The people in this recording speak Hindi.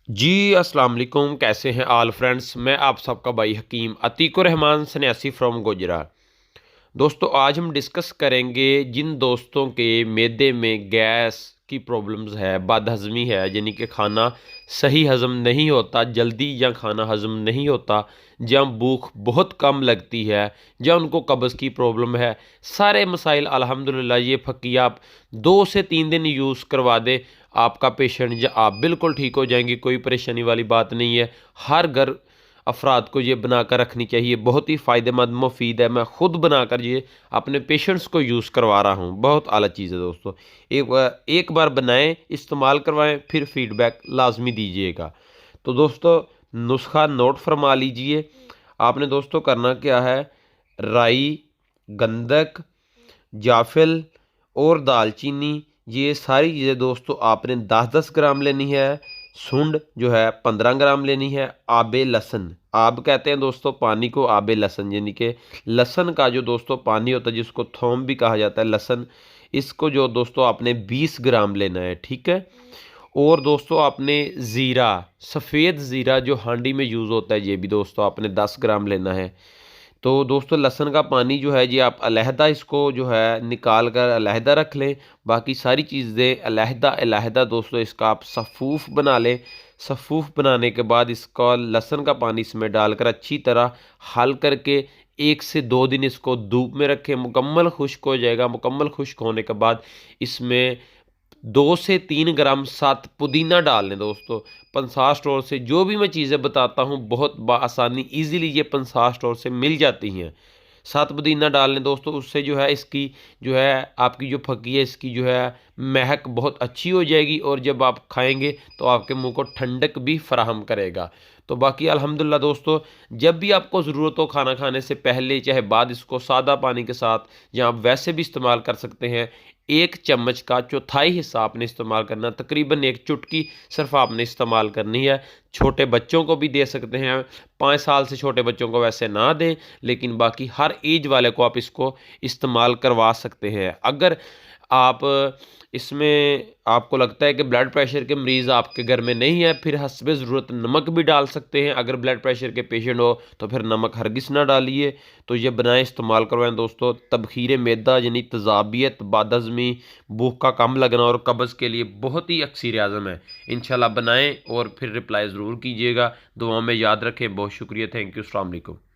जी, अस्सलाम वालेकुम। कैसे हैं ऑल फ्रेंड्स। मैं आप सबका भाई हकीम अतीकुर रहमान सन्यासी फ्रॉम गुजरा। दोस्तों, आज हम डिस्कस करेंगे जिन दोस्तों के मैदे में गैस की प्रॉब्लम्स है, बदहज़मी है, यानी कि खाना सही हज़म नहीं होता, जल्दी या खाना हज़म नहीं होता, या भूख बहुत कम लगती है, या उनको कब्ज़ की प्रॉब्लम है। सारे मसाइल अल्हम्दुलिल्लाह ये फ़किया आप 2 से 3 दिन यूज़ करवा दें, आपका पेशेंट या आप बिल्कुल ठीक हो जाएंगे। कोई परेशानी वाली बात नहीं है। हर घर अफराद को ये बनाकर रखनी चाहिए। बहुत ही फ़ायदेमंद मुफीद है। मैं ख़ुद बनाकर ये अपने पेशेंट्स को यूज़ करवा रहा हूँ। बहुत आला चीज़ है दोस्तों। एक बार बनाएं, इस्तेमाल करवाएं, फिर फीडबैक लाजमी दीजिएगा। तो दोस्तों, नुस्खा नोट फरमा लीजिए। आपने दोस्तों करना क्या है, राई, गंधक, जाफिल और दालचीनी, ये सारी चीज़ें दोस्तों आपने 10-10 ग्राम लेनी है। सूंड जो है 15 ग्राम लेनी है। आबे लहसुन, आब कहते हैं दोस्तों पानी को, आबे लहसुन यानी कि लहसुन का जो दोस्तों पानी होता है, जिसको थोम भी कहा जाता है, लहसुन, इसको जो दोस्तों आपने 20 ग्राम लेना है, ठीक है। और दोस्तों आपने ज़ीरा, सफ़ेद ज़ीरा जो हांडी में यूज़ होता है, ये भी दोस्तों आपने 10 ग्राम लेना है। तो दोस्तों लहसुन का पानी जो है जी आप अलहदा इसको जो है निकाल कर अलहदा रख लें। बाकी सारी चीज़ें अलहदा अलहदा दोस्तों इसका आप सफ़ूफ बना लें। सफ़ूफ बनाने के बाद इसका लहसुन का पानी इसमें डालकर अच्छी तरह हल करके 1 से 2 दिन इसको धूप में रखें। मुकम्मल खुश्क हो जाएगा। मुकम्मल खुश्क होने के बाद इसमें 2 से 3 ग्राम साथ पुदीना डाल लें दोस्तों। 50 स्टोर से जो भी मैं चीज़ें बताता हूँ बहुत आसानी ईज़िली ये 50 स्टोर से मिल जाती हैं। साथ पुदीना डाल लें दोस्तों, उससे जो है इसकी जो है आपकी जो फकी है इसकी जो है महक बहुत अच्छी हो जाएगी, और जब आप खाएंगे तो आपके मुंह को ठंडक भी फराहम करेगा। तो बाकी अल्हम्दुलिल्लाह दोस्तों, जब भी आपको ज़रूरत हो खाना खाने से पहले चाहे बाद, इसको सादा पानी के साथ या आप वैसे भी इस्तेमाल कर सकते हैं। 1 चम्मच का चौथाई हिस्सा आपने इस्तेमाल करना, तकरीबन 1 चुटकी सिर्फ आपने इस्तेमाल करनी है। छोटे बच्चों को भी दे सकते हैं। 5 साल से छोटे बच्चों को वैसे ना दें, लेकिन बाकी हर एज वाले को आप इसको इस्तेमाल करवा सकते हैं। अगर आप इसमें आपको लगता है कि ब्लड प्रेशर के मरीज़ आपके घर में नहीं है, फिर हस्बे ज़रूरत नमक भी डाल सकते हैं। अगर ब्लड प्रेशर के पेशेंट हो तो फिर नमक हरगिज़ ना डालिए। तो ये बनाएं, इस्तेमाल करवाएं दोस्तों। तबखीर मैदा यानी तज़ाबियत, बदहज़मी, भूख का कम लगना और कब्ज़ के लिए बहुत ही अक्सीर आज़म है। इंशाल्लाह बनाएं और फिर रिप्लाई ज़रूर कीजिएगा। दुआ में याद रखें। बहुत शुक्रिया। Thank you. अस्सलाम वालेकुम।